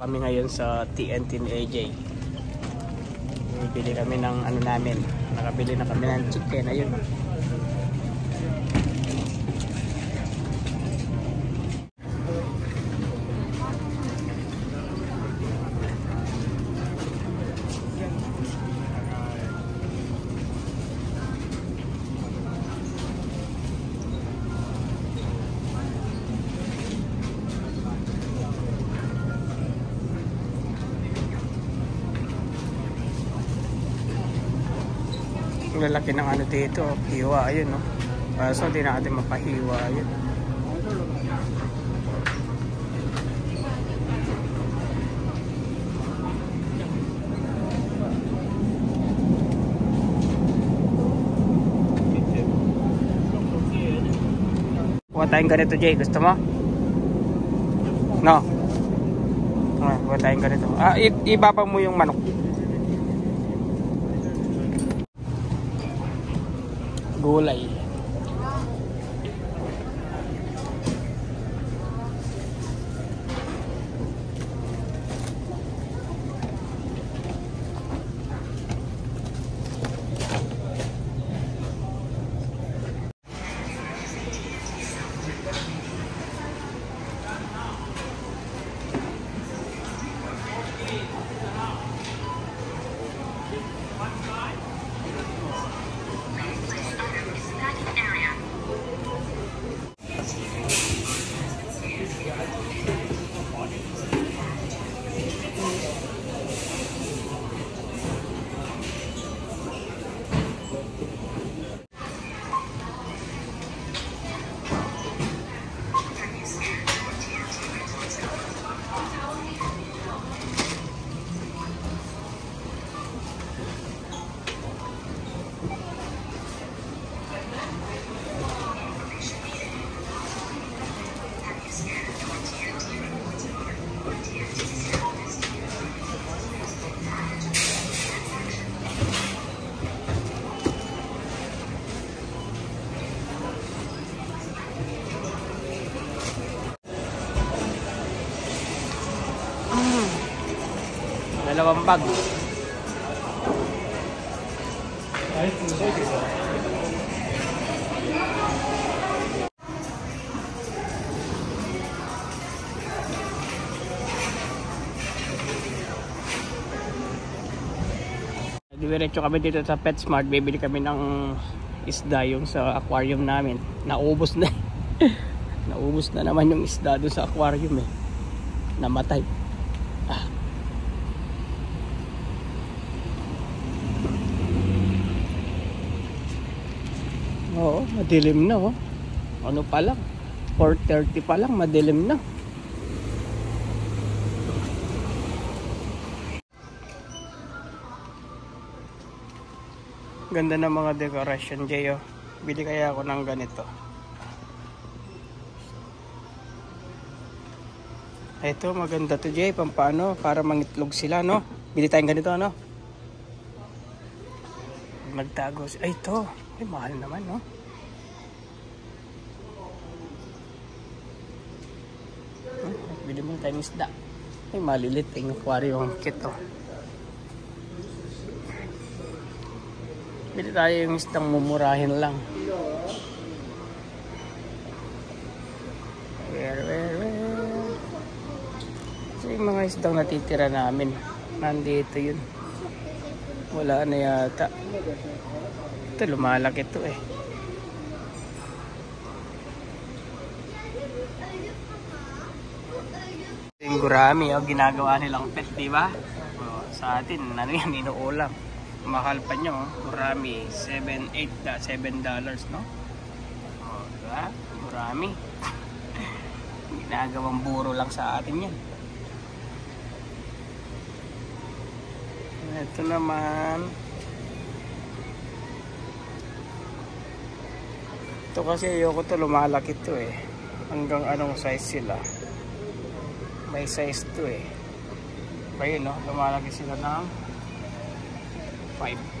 Kami ngayon sa TNT ni AJ. Bibili kami ng ano namin. Nakabili na kami ng chicken. Ayun. Lalaki ng ano dito, hiwa, ayun, no? So hindi natin mapahiwa, ayun. Kuha tayong ganito, Jay, gusto mo? No? Kuha tayong ganito. Ibaba mo yung manok. Gulay. Dalawang bag. Diretso kami dito sa PetSmart. Bibili kami ng isda yung sa aquarium namin. Naubos na. Naubos na naman yung isda doon sa aquarium eh. Namatay. Oo, madilim na oh. Ano pa lang? 4:30 pa lang, madilim na. Ganda ng mga decoration, Jay, oh. Bili kaya ako ng ganito. Ito, maganda to, Jay. Pampano, para mangitlog sila, no? Bili tayong ganito, no? Magtago. Ay, ito. Ay, mahal naman, no? Bili mo tayong isda. Ay, malilit. Yung aquarium, ang cute, oh. Bili tayo yung isdang mumurahin lang. Where? So, yung mga isdang natitira namin, nandito yun. Wala na yata. Ito, lumalaki ito eh. Yung gurami, oh, ginagawa nilang pet, diba? Oh, sa atin, ano yan, inuulam. Mahal pa nyo, oh. Gurami, $7, no? Oh, diba? Gurami. Ginagawang buro lang sa atin yan. Ito naman. Ito kasi ayoko to, lumalaki to eh. Hanggang anong size sila. May size to eh. Ayun no, lumalaki sila ng 5.